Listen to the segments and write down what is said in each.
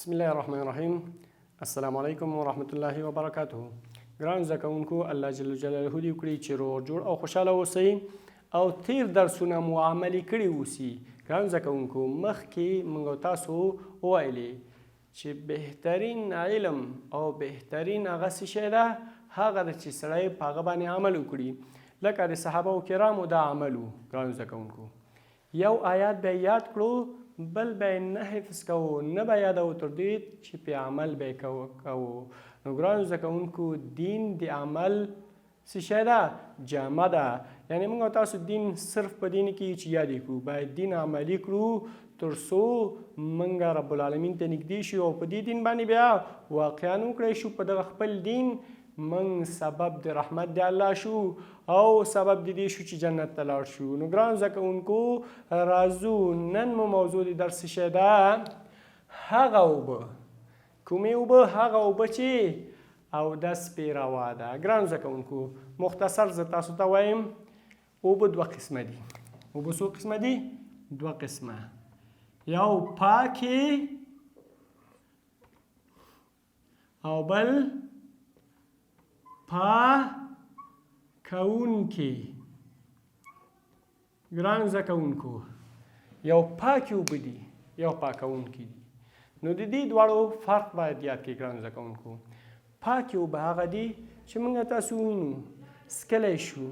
بسم الله الرحمن الرحیم. السلام علیکم و رحمت الله و برکاته. ګران زده کوونکو، الله جل جلاله دې وکړي چې روغ جوړ او خوشحاله اوسئ او تیر درسونه مو عملي کړي اوسي. ګران زده کوونکو، مخکې موږ تاسو وویلې چې بهترین علم او بهترین هغه څه شی ده هغه ده چې سړی په هغه باندې عمل وکړي، لکه د صحابه کرامو دا عمل و. ګران زده کوونکو، یو آیات به یاد کړو، بل به نه حفظ کوو، نه به یادوو تر دې چې په عمل به کوو. نو ګرانو زده کوونکو، دین د عمل څه شی ده؟ جامه ده. یعنې موږ تاسو دین صرف په دین کې چې یاد کړو، باید دین عملي کړو تر څو موږ رب العالمین ته نږدې شو او په دې دین باندې بیا واقعا وکړی شو په دغه خپل دین من سبب د رحمت د الله شو او سبب د دې شو چې جنت ته لاړ شو. نو ګران زده کوونکو، راځو نن مو موضوع د درس څه شی ده؟ هغه اوبه. کومې اوبه؟ هغه اوبه چې اودس پرې روا ده. ګران زده کوونکو، مختصر زه تاسو ته وایم، اوبه دوه قسمه دي. اوبه څو قسمه دي؟ دوه قسمه. یو پاکې او بل پاکونکي. ګران زده کوونکو، یو پاکې اوبه دي، یو پاکونکي دي. نو د دې دواړو فرق باید یاد کړئ. ګران زده کوونکو، پاکې اوبه هغه دي چې موږ تاسو وینو، څکلی شو،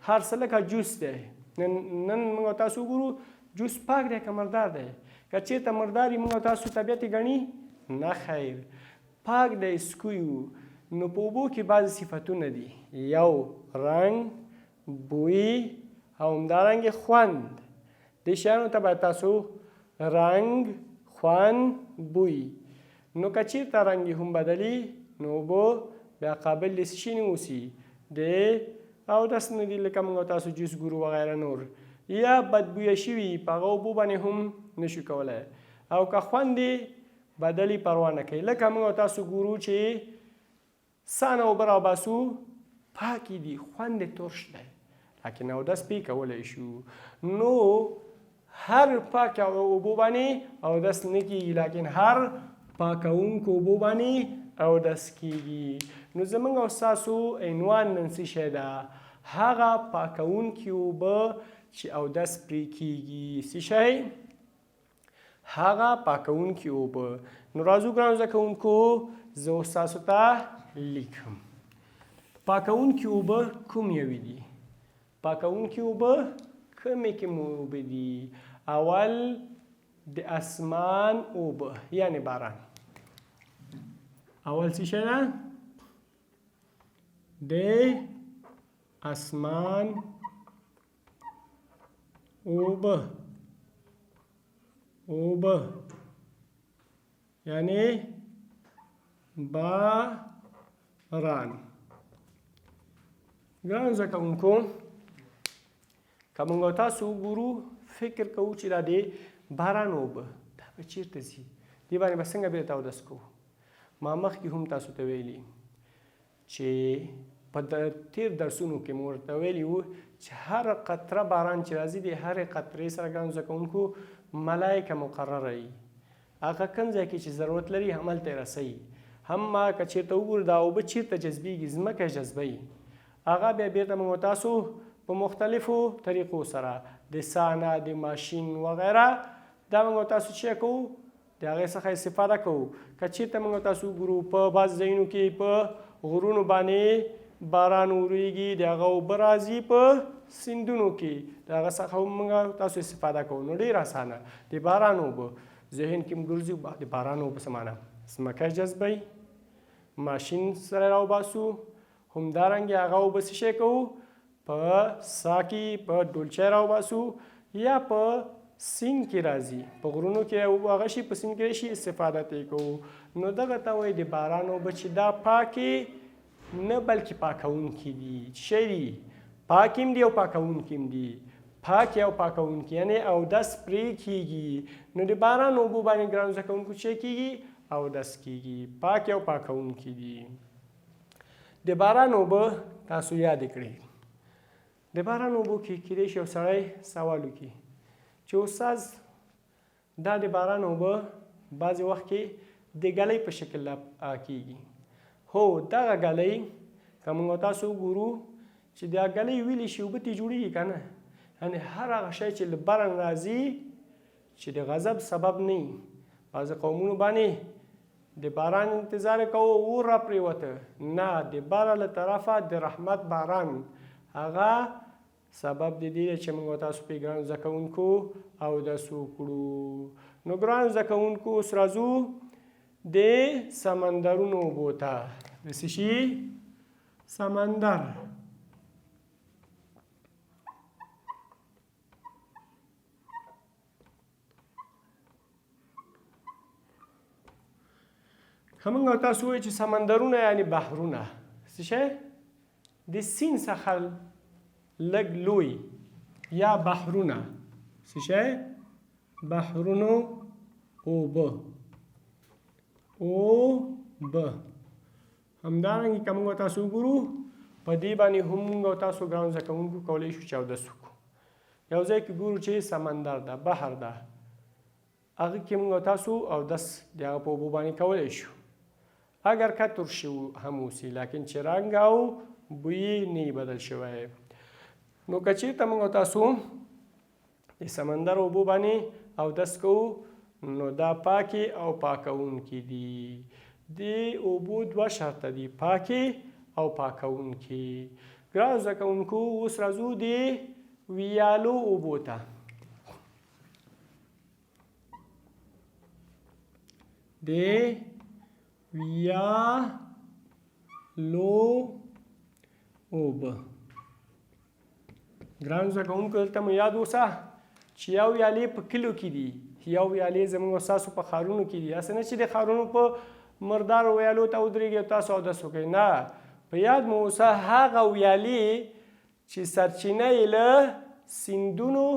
هر څه لکه جوس دی. نن موږ تاسو وګورو جوس پاک دی که مردار دی؟ که چېرته مردار وي موږ تاسو طبیعت یې ګڼي؟ نه خیر، پاک دی، سکوی و. نو په اوبو کې بعضې صفتونه دي، یو رنګ، بوی او همدارنګې خوند. دې شیانو ته باید تاسو رنګ، خوند، بوی. نو که چېرته رنګ یې هم بدلي نو اوبه بیا قابل د څه شي نه اوسي، د اودس نه دي، لکه موږ تاسو جوس ګورو وغیره نور. یا بدبویه شوي په هغه اوبو باندې هم نشو کولی. او که خوند یې بدلي پروا نه کوي، لکه موږ تاسو ګورو چې سانه اوبه راباسو، پاکې دي، خوند یې ترش دی، لیکن اودس پرې کولی شو. نو هر پاک اوبو باندې اودس نه کېږي، لیکن هر پاکونکو اوبو باندې اودس کېږي. نو زموږ او ستاسو عنوان نن څه شی ده؟ هغه پاکونکي اوبه چې اودس پرې کېږي. څه شی؟ هغه پاکونکي اوبه. نو راځو ګرانو زده کوونکو، زه اوس تاسو ته لیکم. پاکونکي اوبه کوم یوې دي؟ پاکونکي اوبه کومې کومې اوبه دي؟ اول د اسمان اوبه، یعنې باران. اول څه شی ده؟ د اسمان اوبه. اوبه یعنې باران. ګران زده کوونکو، که موږ تاسو وګورو، فکر کوو چې دا د باران اوبه دا به چېرته ځي؟ دې باندې به څنګه بېرته اودس کوو؟ ما مخکې هم تاسو ته ویلي چې په تیر درسونو کې مو ورته ویلي وو چې هر قطره باران چې راځي، د هرې قطرې سره ګرانو زده کوونکو ملایکه مقرره وي. هغه کوم ځای کې چې ضرورت لري هملته یې رسوي. هم که چېرته وګورو دا اوبه چېرته جذبېږي؟ ځمکه یې جذبوي. هغه بیا بېرته موږ تاسو په مختلفو طریقو سره د سانه، د ماشین وغیره، دا موږ تاسو چې کوو د هغې څخه استفاده کوو. که چېرته موږ تاسو وګورو په بعض ځایونو کې په غرونو باندې باران وریږي، د هغه اوبه راځي په سیندونو کې، د هغه څخه هم موږ تاسو استفاده کوو. نو ډېر اسانه د باران اوبه ذهن کې ګرځي. د باران اوبه څه معنی؟ ځمکه جذبوي، ماشین سره راوباسو، همدارنګې هغه اوبه څه شی کوو؟ په سا کې په ډولچی راوباسو، یا په سیند کې راځي، په غرونو کې هغه شي په سیند کې راشي، استفاده ترې کوو. نو دغه ته وایي د باران اوبه چې دا پاکې نه بلکې پاکونکي دي. څه شی دي؟ پاک هم دي او پاکونکي هم دي. پاک او پاکونکي یعنې اودس پرې کېږي. نو د باران اوبو باندې ګرانو زده کوونکو څه کېږي؟ اودس کېږي. پاک او پاکونکي دي. د باران اوبه تاسو یاد کړئ. د باران اوبو کې کېدای شي یو سړی سوال وکړي چې استاد دا د باران اوبه بعضې وخت کې د ګلۍ په شکل کیږي. هو دغه ګلۍ که موږ تاسو وګورو چې دا ګلۍ ویلې شي اوبه ترې جوړېږي که نه، یعنې هر هغه شی چې له بره راځي چې د غضب سبب نه وي. بعضې قومونو باندې د باران انتظار کوو اور را پرېوته، نه، د بره له طرفه د رحمت باران هغه سبب د دې چې موږ تاسو پرې ګرانو زده کوونکو اودس وکړو. نو ګرانو زده کوونکو اوس راځو د سمندرونو اوبو ته. د څه شي؟ سمندر. که موږ تاسو وایو چې سمندرونه یعنې بحرونه، څه شی؟ د سیند څخه لږ لوی یا بحرونه، څه شی؟ بحرونو اوبه. اوبه همدارنګه که موږ تاسو وګورو په دې باندې هم موږ تاسو ګرانو زده کوونکو کولی شو چې اودس وکړو. یو ځای کې ګورو چې سمندر ده، بحر ده، هغه کې موږ تاسو اودس د هغه په اوبو باندې کولی شو، اگر که ترش هم اوسي، لیکن چې رنګ او بوی نه بدل شوی. نو که چېرته موږ تاسو د سمندر اوبو باندې اودس کوو نو دا پاکې او پاکونکي دي. د اوبو دوه شرطه دي، پاکې او پاکونکي. ګرانو زده کوونکو اوس راځو د ویالو اوبو ته. د ویالو اوبه. ګرانو زده کوونکو دلته مو یاد اوسه چې یو ویالې په کلیو کې دي، یو ویالې زموږ ستاسو په ښارونو کې دي. هسې نه چې د ښارونو په مردارو ویالو ته ودرېږي او تاسو اودس وکړئ، نه، په یاد مو اوسه هغه ویالې چې سرچینه یې له سیندونو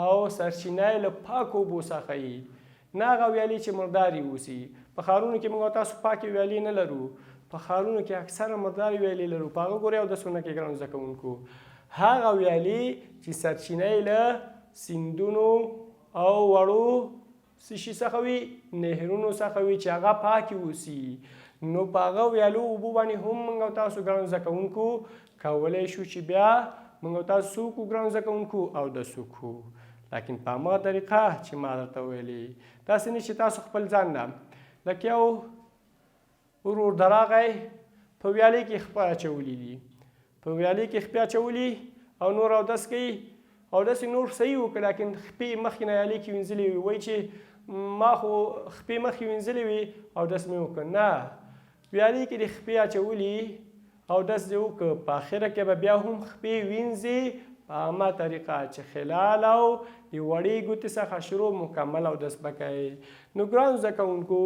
او سرچینه یې له پاکو اوبو څخه وي، نه هغه ویالې چې مردارې اوسي. په ښارونو کې موږ تاسو پاکې ویالې نه لرو، په ښارونو کې اکثره مردارې ویالې لرو، په هغه ګورئ اودس ونه کړئ ګرانو زده کوونکو. هغه ویالې چې سرچینه یې له سیندونو او وړو څه شي څخه وي، نهرونو څخه وي، چې هغه پاکې اوسي، نو په هغه ویالو اوبو باندې هم موږ تاسو ګرانو زده کوونکو کولی شو چې بیا موږ تاسو څه وکړو ګرانو زده کوونکو؟ اودس وکړو. لیکن په هماغه طریقه چې ما درته ویلې، داسې نه چې تاسو خپل ځان نه لکه یو ورور د راغی په ویالې کې خپې اچولي دي، په ویالې کې خپې اچولي او نور اودس کوي، اودس یې نور صحیح وکړه، لیکن خپې مخکې نه ویالې کې وینځلې وي، وایي چې ما خو خپې مخکې وینځلې وي اودس مې وکړ. نه، ویالې کې د خپې اچولي اودس دې وکړه، په آخره کې به بیا هم خپې وینځي په همه طریقه چې خلال او د وړې ګوتې څخه شروع مکمل اودس به کوئ. نو ګرانو زده کوونکو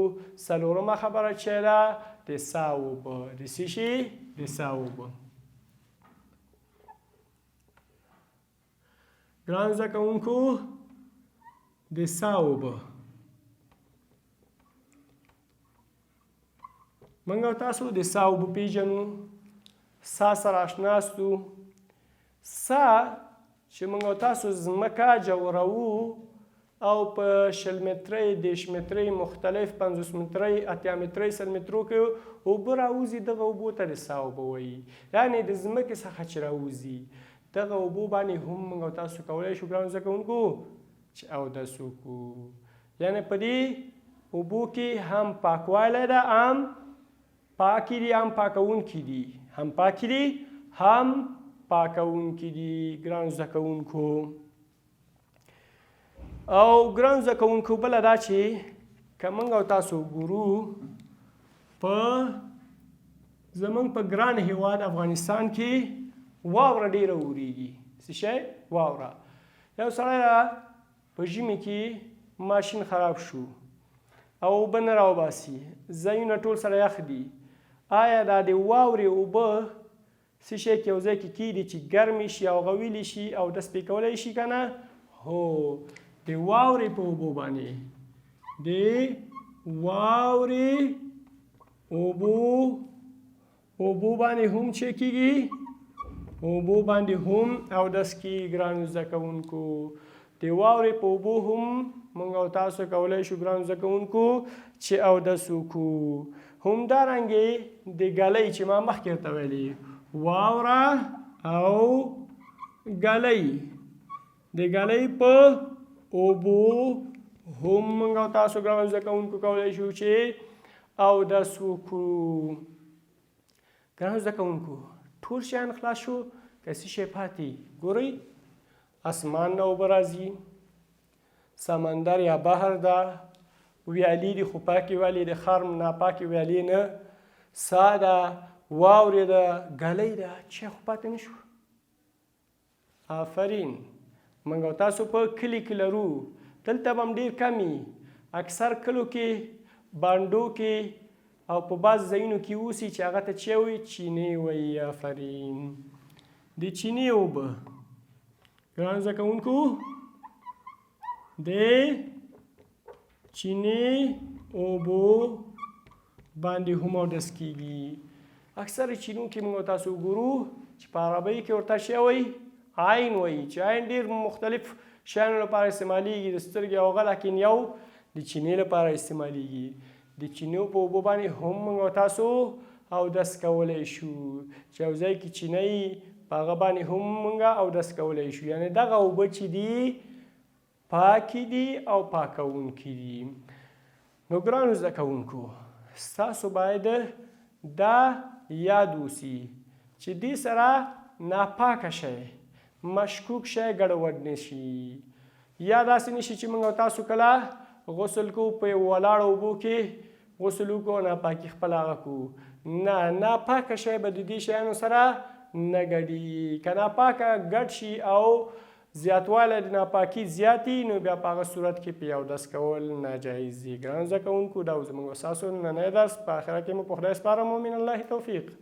څلورمه خبره چې ده د سا اوبه. د څه شي؟ د سا اوبه. ګرانو زده کوونکو د سا اوبه موږ تاسو د سا اوبه پیژنو، سا سره اشنا یاستو. سا چې موږ تاسو ځمکه جوړوو او په 20 مترۍ، 10 مترۍ، مختلف 50 مترۍ، 80 مترۍ، 100 مترو کې اوبه راوځي، دغه اوبو ته د سا اوبه وایي، یعنې د ځمکې څخه چې راوځي دغه اوبو باندې هم موږ تاسو کولی شو ګرانو زده کوونکو چې اودس وکړو. یعنې په دې اوبو کې هم پاکوالی ده، هم پاکې دي، هم پاکونکي دي، هم پاکې دي، هم پاکونکي دي ګرانو زده کوونکو. او ګرانو زده کوونکو بله دا چې که موږ او تاسو وګورو په زموږ په ګران هیواد افغانستان کې واوره ډیره وریږي. څه شی؟ واوره. یو سړی په ژمي کې ماشین خراب شو او اوبه نه راوباسي، ځایونه ټول سره یخ دي. آیا دا د واورې اوبه څه شی کې یو ځای کې کیږي چې ګرمې شي او غویلې شي او دس پرې کولی شي که نه؟ هو، د واورې په اوبو باندې، د واورې اوبو باندې هم چې کیږي، اوبو باندې هم اودس کیږي ګرانو زده کوونکو. د واورې په اوبو هم موږ او تاسو کولی شو ګرانو زده کوونکو چې اودس وکړو. همدارنګې د ګلۍ چې ما مخکې ورته ویلي واوره او ګلۍ، د ګلۍ په اوبو هم موږ او تاسو ګرانو زده کوونکو کولی شو چې اودس وکړو. ګرانو زده کوونکو ټول شیان خلاص شو که څه شی پاتې؟ ګورئ اسمان نه اوبه راځي، سمندر یا بحر ده، ویالې دي خو پاکې ویالې د خر ناپاکې ویالې نه، سا ده، واورې ده، ګلۍ ده، چې خو پاتې نه شو. آفرین. موږ او تاسو په کلي کې لرو، دلته به هم ډېر کم وي، اکثر کلو کې بانډو کې او په بعض ځایونو کې اوسي چې هغه ته چې وایي چینې وایي. آفرین. د چینې اوبه ګرانو زده کوونکو د چینې اوبو باندې هم اودس کیږي. اکثر چینو کې موږ تاسو وګورو چې په عربۍ کې ورته شی وایي عین وایي، چې عین ډېر مختلف شیانو لپاره استعمالیږي، د سترګې او هغه، لیکن یو د چینې لپاره استعمالیږي. د چینو په اوبو باندې هم موږ تاسو اودس کولی شو، چې یو ځای کې چینه وي په هغه باندې هم موږ اودس کولی شو. یعنې دغه اوبه چې دي پاکې دي او پاکوونکي دي. نو ګرانو زده کوونکو ستاسو باید دا یاد اوسي چې دې سره ناپاکه شی، مشکوک شی ګډوډ نه شي، یا داسې نه شي چې موږ تاسو کله غسل کوو په یو ولاړو اوبو کې غسل وکړو ناپاکي خپله هغه کوو. نه، ناپاکه شی به د دې شیانو سره نه ګډي. که ناپاکه ګډ شي او زیاتوالی د ناپاکي زیاتي نو بیا په هغه صورت کې په اودس کول ناجایز دي. ګرانو زده کوونکو دا زموږ ستاسو نننی درس، په آخره کې مو په خدای سپارم. ومن الله توفیق.